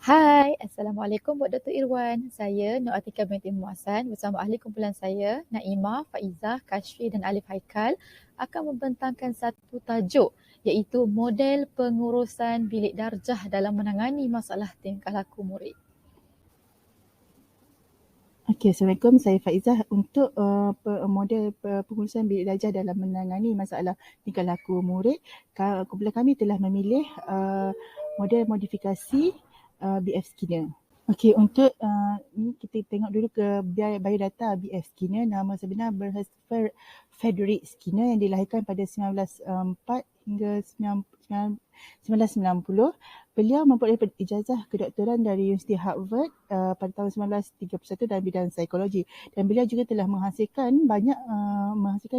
Hai, Assalamualaikum Buat Dr. Irwan. Saya Nur Atika binti Muhassan bersama ahli kumpulan saya, Naimah, Faizah, Kashfi dan Alif Haikal akan membentangkan satu tajuk iaitu model pengurusan bilik darjah dalam menangani masalah tingkah laku murid. Okey, Assalamualaikum. Saya Faizah. Untuk model pengurusan bilik darjah dalam menangani masalah tingkah laku murid, kumpulan kami telah memilih model modifikasi BF Skinner. Okey, untuk ni kita tengok dulu ke biodata BF Skinner. Nama sebenar Frederick Skinner yang dilahirkan pada 1904 hingga 1990. Beliau memperoleh ijazah kedoktoran dari Universiti Harvard pada tahun 1931 dalam bidang psikologi, dan beliau juga telah menghasilkan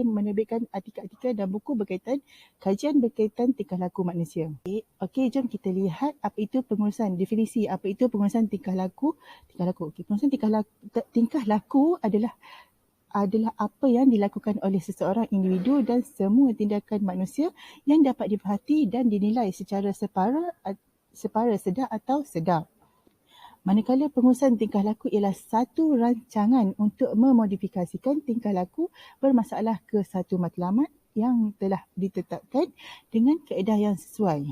menerbitkan artikel-artikel dan buku berkaitan kajian berkaitan tingkah laku manusia. Okey, jom kita lihat apa itu pengurusan, definisi apa itu pengurusan tingkah laku. Okey, pengurusan tingkah laku adalah apa yang dilakukan oleh seseorang individu dan semua tindakan manusia yang dapat diperhati dan dinilai secara separa, sedar atau sedar. Manakala pengurusan tingkah laku ialah satu rancangan untuk memodifikasikan tingkah laku bermasalah ke satu matlamat yang telah ditetapkan dengan kaedah yang sesuai.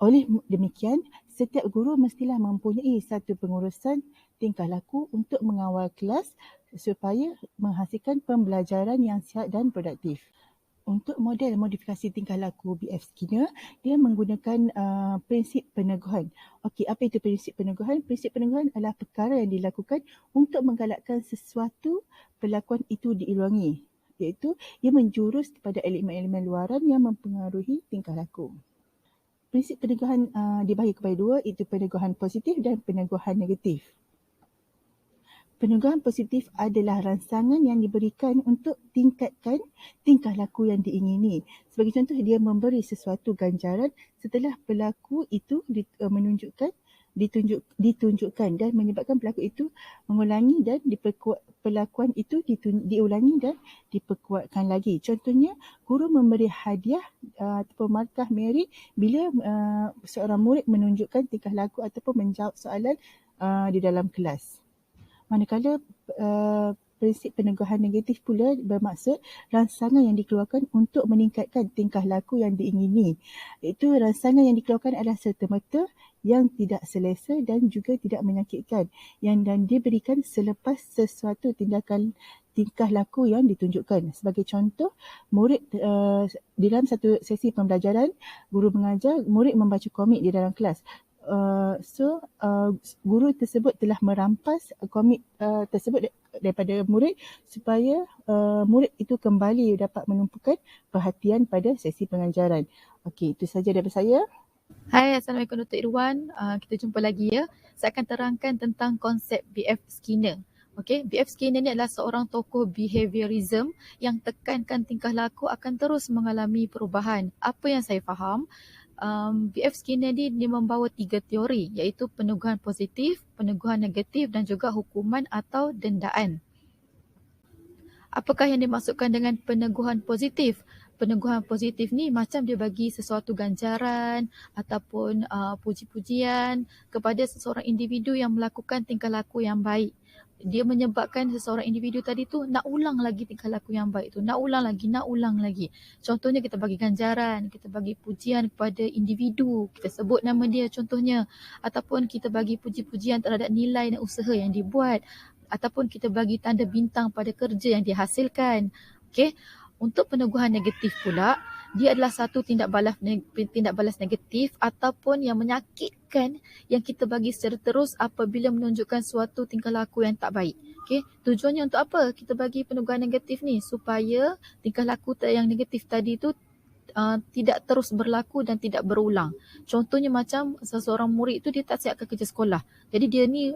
Oleh demikian, setiap guru mestilah mempunyai satu pengurusan tingkah laku untuk mengawal kelas supaya menghasilkan pembelajaran yang sihat dan produktif. Untuk model modifikasi tingkah laku BF Skinner, dia menggunakan prinsip peneguhan. Okey, apa itu prinsip peneguhan? Prinsip peneguhan adalah perkara yang dilakukan untuk menggalakkan sesuatu perlakuan itu diulangi, iaitu ia menjurus kepada elemen-elemen luaran yang mempengaruhi tingkah laku. Prinsip peneguhan dibahagi kepada dua, iaitu peneguhan positif dan peneguhan negatif. Peneguhan positif adalah rangsangan yang diberikan untuk tingkatkan tingkah laku yang diingini. Sebagai contoh, dia memberi sesuatu ganjaran setelah pelaku itu ditunjukkan dan menyebabkan pelaku itu mengulangi dan perlakuan itu diulangi dan diperkuatkan lagi. Contohnya, guru memberi hadiah ataupun markah merit bila seorang murid menunjukkan tingkah laku ataupun menjawab soalan di dalam kelas. Manakala prinsip peneguhan negatif pula bermaksud rangsangan yang dikeluarkan untuk meningkatkan tingkah laku yang diingini. Iaitu rangsangan yang dikeluarkan adalah serta-merta, yang tidak selesa dan juga tidak menyakitkan, dan diberikan selepas sesuatu tindakan tingkah laku yang ditunjukkan. Sebagai contoh, murid di dalam satu sesi pembelajaran, guru mengajar murid membaca komik di dalam kelas. Guru tersebut telah merampas komik tersebut daripada murid supaya murid itu kembali dapat menumpukan perhatian pada sesi pengajaran. Okey, itu saja daripada saya. Hai, Assalamualaikum Dr. Irwan. Kita jumpa lagi ya. Saya akan terangkan tentang konsep BF Skinner. Okey, BF Skinner ni adalah seorang tokoh behaviorism yang tekankan tingkah laku akan terus mengalami perubahan. Apa yang saya faham, BF Skinner ni dia membawa 3 teori, iaitu peneguhan positif, peneguhan negatif dan juga hukuman atau dendaan. Apakah yang dimaksudkan dengan peneguhan positif? Peneguhan positif ni macam dia bagi sesuatu ganjaran ataupun puji-pujian kepada seseorang individu yang melakukan tingkah laku yang baik. Dia menyebabkan seseorang individu tadi tu nak ulang lagi tingkah laku yang baik tu, nak ulang lagi. Contohnya kita bagi ganjaran, kita bagi pujian kepada individu, kita sebut nama dia contohnya, ataupun kita bagi puji-pujian terhadap nilai dan usaha yang dibuat, ataupun kita bagi tanda bintang pada kerja yang dihasilkan. Okey. Untuk peneguhan negatif pula, dia adalah satu tindak balas negatif ataupun yang menyakitkan yang kita bagi secara terus apabila menunjukkan suatu tingkah laku yang tak baik. Okey, tujuannya untuk apa kita bagi peneguhan negatif ni? Supaya tingkah laku yang negatif tadi tu tidak terus berlaku dan tidak berulang. Contohnya macam seseorang murid tu dia tak siapkan kerja sekolah. Jadi dia ni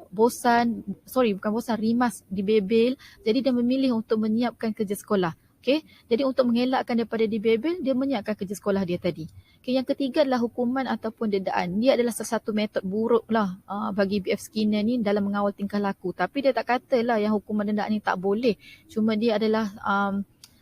rimas, dibebel. Jadi dia memilih untuk menyiapkan kerja sekolah. Okay? Jadi untuk mengelakkan daripada dibebel, dia menyiapkan kerja sekolah dia tadi. Okay, yang ketiga adalah hukuman ataupun dendaan. Dia adalah salah satu metod buruk lah bagi BF Skinner ni dalam mengawal tingkah laku. Tapi dia tak katalah yang hukuman dendaan ni tak boleh. Cuma dia adalah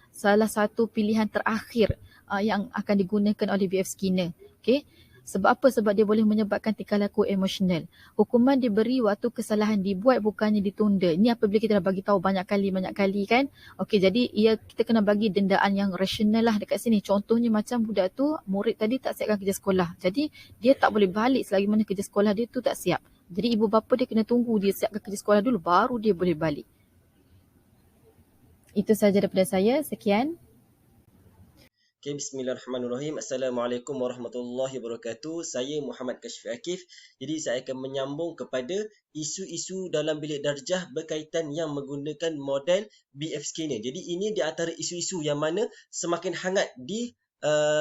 salah satu pilihan terakhir yang akan digunakan oleh BF Skinner. Okay? Sebab apa? Sebab dia boleh menyebabkan tingkah laku emosional. Hukuman diberi waktu kesalahan dibuat, bukannya ditunda. Ini apabila kita dah bagi tahu banyak kali kan. Okey, jadi kita kena bagi dendaan yang rasional lah dekat sini. Contohnya macam budak tu, murid tadi tak siapkan kerja sekolah. Jadi dia tak boleh balik selagi mana kerja sekolah dia tu tak siap. Jadi ibu bapa dia kena tunggu dia siapkan kerja sekolah dulu, baru dia boleh balik. Itu sahaja daripada saya. Sekian. Okay, bismillahirrahmanirrahim. Assalamualaikum warahmatullahi wabarakatuh. Saya Muhammad Kashfi Akif. Jadi saya akan menyambung kepada isu-isu dalam bilik darjah berkaitan yang menggunakan model BF Skinner. Jadi ini di antara isu-isu yang mana semakin hangat di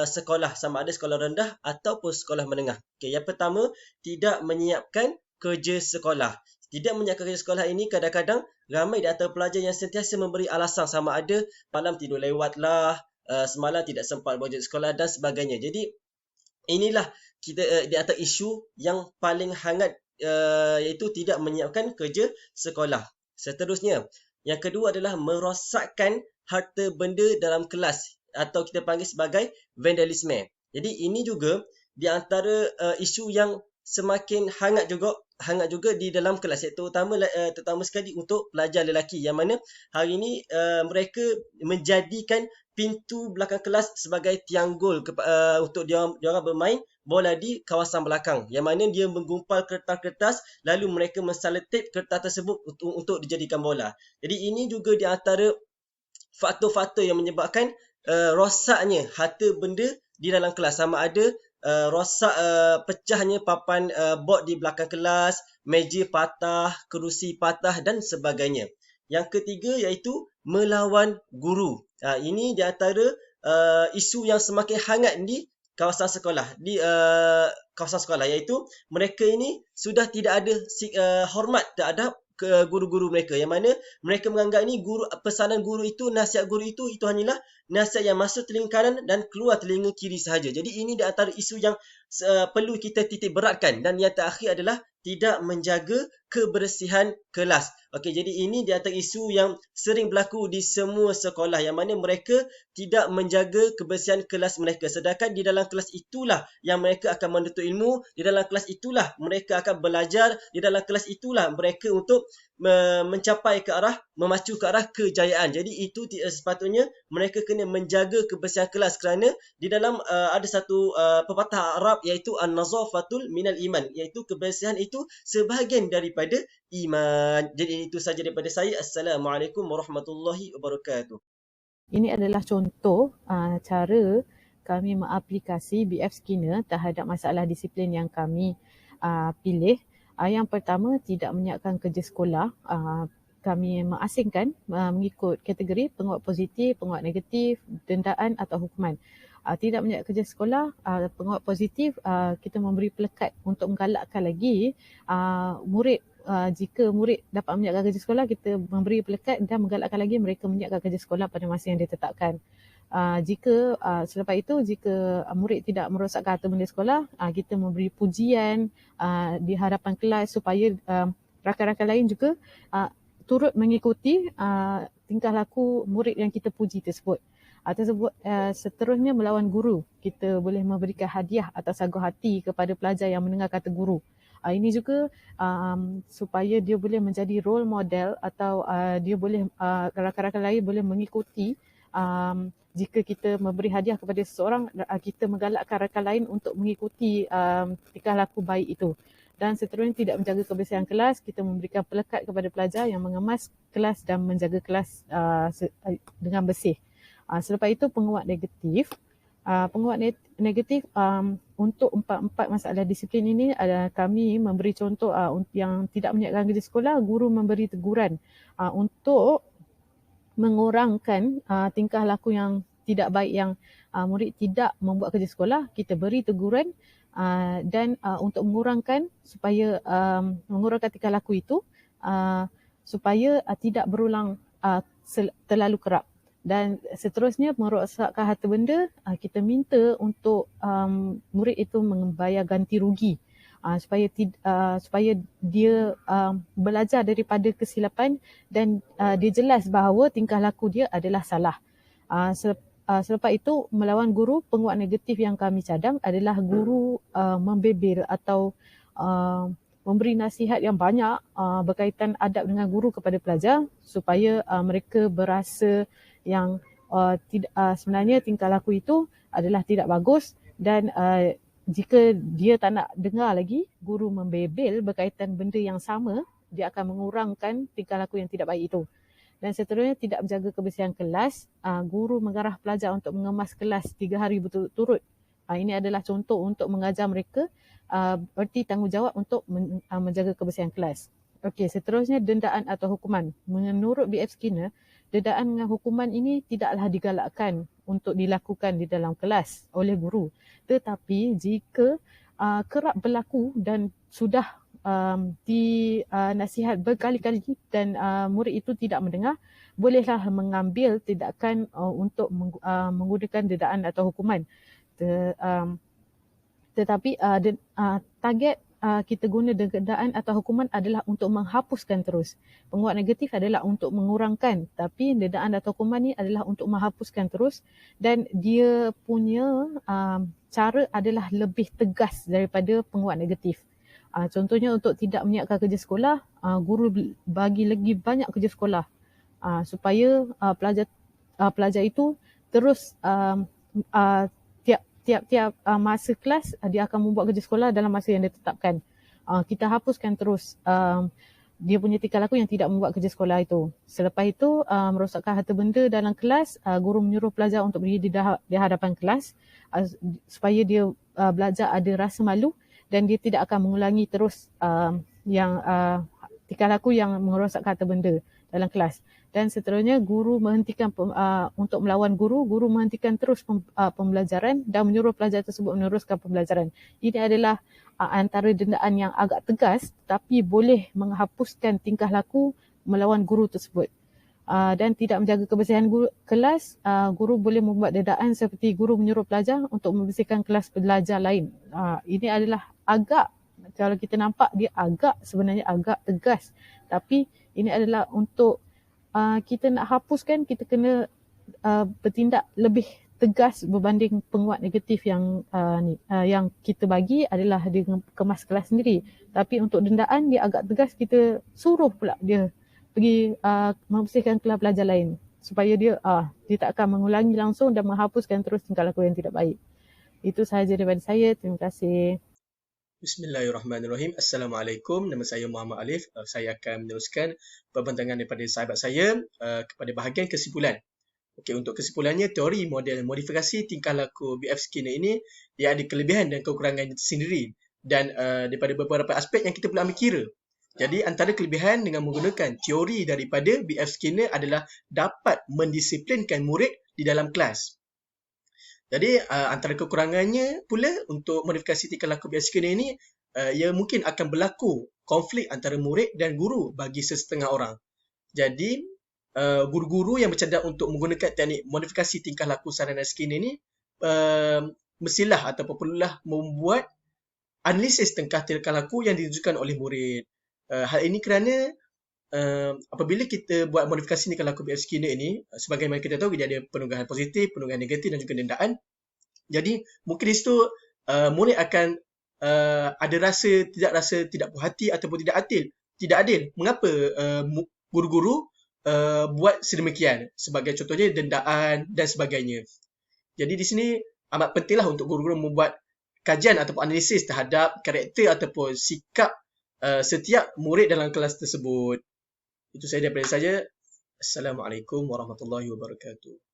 sekolah, sama ada sekolah rendah ataupun sekolah menengah. Okay, yang pertama, tidak menyiapkan kerja sekolah. Tidak menyiapkan kerja sekolah ini kadang-kadang ramai di antara pelajar yang sentiasa memberi alasan, sama ada malam tidur lewat lah, semalam tidak sempat bawa sekolah dan sebagainya. Jadi inilah kita di antara isu yang paling hangat, iaitu tidak menyiapkan kerja sekolah. Seterusnya, yang kedua adalah merosakkan harta benda dalam kelas atau kita panggil sebagai vandalisme. Jadi ini juga di antara isu yang semakin hangat juga di dalam kelas, iaitu terutama sekali untuk pelajar lelaki, yang mana hari ini mereka menjadikan pintu belakang kelas sebagai tiang gol untuk dia orang bermain bola di kawasan belakang, yang mana dia menggumpal kertas-kertas lalu mereka menselotip kertas tersebut untuk dijadikan bola. Jadi ini juga di antara faktor-faktor yang menyebabkan rosaknya harta benda di dalam kelas, sama ada rosak, pecahnya papan bord di belakang kelas, meja patah, kerusi patah dan sebagainya. Yang ketiga iaitu melawan guru. Ini di antara isu yang semakin hangat di kawasan sekolah, iaitu mereka ini sudah tidak ada hormat terhadap ke guru-guru mereka, yang mana mereka menganggap ni pesanan guru itu, nasihat guru itu hanyalah nasihat yang masuk telinga kanan dan keluar telinga kiri sahaja. Jadi ini di antara isu yang perlu kita titik beratkan. Dan yang terakhir adalah tidak menjaga kebersihan kelas. Okey, jadi ini di antara isu yang sering berlaku di semua sekolah, yang mana mereka tidak menjaga kebersihan kelas mereka. Sedangkan di dalam kelas itulah yang mereka akan menuntut ilmu, di dalam kelas itulah mereka akan belajar, di dalam kelas itulah mereka untuk mencapai ke arah, memacu ke arah kejayaan. Jadi itu sepatutnya mereka kena menjaga kebersihan kelas, kerana di dalam ada satu pepatah Arab iaitu an-nazafatul minal iman, iaitu kebersihan itu sebahagian daripada iman. Jadi itu saja daripada saya. Assalamualaikum warahmatullahi wabarakatuh. Ini adalah contoh cara kami mengaplikasi BF Skinner terhadap masalah disiplin yang kami pilih. Yang pertama, tidak menyiapkan kerja sekolah. Kami mengasingkan mengikut kategori penguat positif, penguat negatif, dendaan atau hukuman. Tidak menyiapkan kerja sekolah, penguat positif, kita memberi pelekat untuk menggalakkan lagi murid. Jika murid dapat menyiapkan kerja sekolah, kita memberi pelekat dan menggalakkan lagi mereka menyiapkan kerja sekolah pada masa yang ditetapkan. Jika selepas itu, jika murid tidak merosakkan harta benda sekolah, kita memberi pujian di hadapan kelas supaya rakan-rakan lain juga turut mengikuti tingkah laku murid yang kita puji tersebut. Seterusnya, melawan guru. Kita boleh memberikan hadiah atau sagu hati kepada pelajar yang mendengar kata guru. Ini juga supaya dia boleh menjadi role model atau dia boleh rakan-rakan lain boleh mengikuti. Jika kita memberi hadiah kepada seseorang, kita menggalakkan rakan lain untuk mengikuti tingkah laku baik itu. Dan seterusnya, tidak menjaga kebersihan kelas, kita memberikan pelekat kepada pelajar yang mengemas kelas dan menjaga kelas dengan bersih. Selepas itu, penguat negatif. Penguat negatif untuk empat masalah disiplin ini, kami memberi contoh yang tidak menyiapkan kerja sekolah, guru memberi teguran untuk mengurangkan tingkah laku yang tidak baik yang murid tidak membuat kerja sekolah. Kita beri teguran dan untuk mengurangkan supaya mengurangkan tingkah laku itu supaya tidak berulang terlalu kerap. Dan seterusnya, merosakkan harta benda, kita minta untuk murid itu membayar ganti rugi supaya dia belajar daripada kesilapan dan dia jelas bahawa tingkah laku dia adalah salah. selepas itu melawan guru, penguat negatif yang kami cadang adalah guru membebel atau memberi nasihat yang banyak berkaitan adab dengan guru kepada pelajar supaya mereka berasa yang sebenarnya tingkah laku itu adalah tidak bagus dan jika dia tak nak dengar lagi guru membebel berkaitan benda yang sama, dia akan mengurangkan tingkah laku yang tidak baik itu. Dan seterusnya tidak menjaga kebersihan kelas, guru mengarah pelajar untuk mengemas kelas 3 hari berturut-turut. Ini adalah contoh untuk mengajar mereka berarti tanggungjawab untuk menjaga kebersihan kelas. Okey, seterusnya dendaan atau hukuman. Menurut B.F. Skinner, dendaan dengan hukuman ini tidaklah digalakkan untuk dilakukan di dalam kelas oleh guru. Tetapi jika kerap berlaku dan sudah dinasihat berkali-kali dan murid itu tidak mendengar, bolehlah mengambil tindakan untuk menggunakan dendaan atau hukuman. Tetapi target kita guna dendaan atau hukuman adalah untuk menghapuskan terus. Penguat negatif adalah untuk mengurangkan, tapi dendaan atau hukuman ni adalah untuk menghapuskan terus dan dia punya cara adalah lebih tegas daripada penguat negatif. Contohnya untuk tidak menyiapkan kerja sekolah, guru bagi lagi banyak kerja sekolah supaya pelajar itu terus tiap-tiap masa kelas dia akan membuat kerja sekolah dalam masa yang ditetapkan. Kita hapuskan terus dia punya tingkah laku yang tidak membuat kerja sekolah itu. Selepas itu merosakkan harta benda dalam kelas, guru menyuruh pelajar untuk berdiri di hadapan kelas supaya dia belajar ada rasa malu dan dia tidak akan mengulangi terus tingkah laku yang merosakkan harta benda dalam kelas. Dan seterusnya guru menghentikan untuk melawan guru menghentikan terus pembelajaran dan menyuruh pelajar tersebut meneruskan pembelajaran. Ini adalah antara dendaan yang agak tegas tapi boleh menghapuskan tingkah laku melawan guru tersebut. Dan tidak menjaga kebersihan kelas, guru boleh membuat dendaan seperti guru menyuruh pelajar untuk membersihkan kelas pelajar lain. Ini adalah agak, kalau kita nampak dia sebenarnya agak tegas, tapi ini adalah untuk kita nak hapuskan, kita kena bertindak lebih tegas berbanding penguat negatif yang kita bagi adalah dia kemas kelas sendiri. Tapi untuk dendaan dia agak tegas, kita suruh pula dia pergi membersihkan kelas pelajar lain supaya dia tak akan mengulangi langsung dan menghapuskan terus tingkah laku yang tidak baik. Itu sahaja daripada saya. Terima kasih. Bismillahirrahmanirrahim. Assalamualaikum. Nama saya Muhammad Alif. Saya akan meneruskan pembentangan daripada sahabat saya kepada bahagian kesimpulan. Okey, untuk kesimpulannya, teori model modifikasi tingkah laku B.F. Skinner ini dia ada kelebihan dan kekurangan sendiri dan daripada beberapa aspek yang kita perlu ambil kira. Jadi antara kelebihan dengan menggunakan teori daripada B.F. Skinner adalah dapat mendisiplinkan murid di dalam kelas. Jadi antara kekurangannya pula untuk modifikasi tingkah laku B.F. Skinner ini, ia mungkin akan berlaku konflik antara murid dan guru bagi sesetengah orang. Jadi guru-guru yang bercadang untuk menggunakan teknik modifikasi tingkah laku sarana Skinner ini mestilah ataupun perlulah membuat analisis tingkah laku yang ditujukan oleh murid. Hal ini kerana apabila kita buat modifikasi tingkah laku B.F. Skinner ini, sebagaimana kita tahu dia ada penunggahan positif, penunggahan negatif dan juga dendaan. Jadi mungkin di situ murid akan ada rasa tidak puas hati ataupun tidak adil. Mengapa guru-guru buat sedemikian? Sebagai contohnya dendaan dan sebagainya. Jadi di sini amat pentinglah untuk guru-guru membuat kajian ataupun analisis terhadap karakter ataupun sikap setiap murid dalam kelas tersebut. Itu saja daripada saya. Assalamualaikum warahmatullahi wabarakatuh.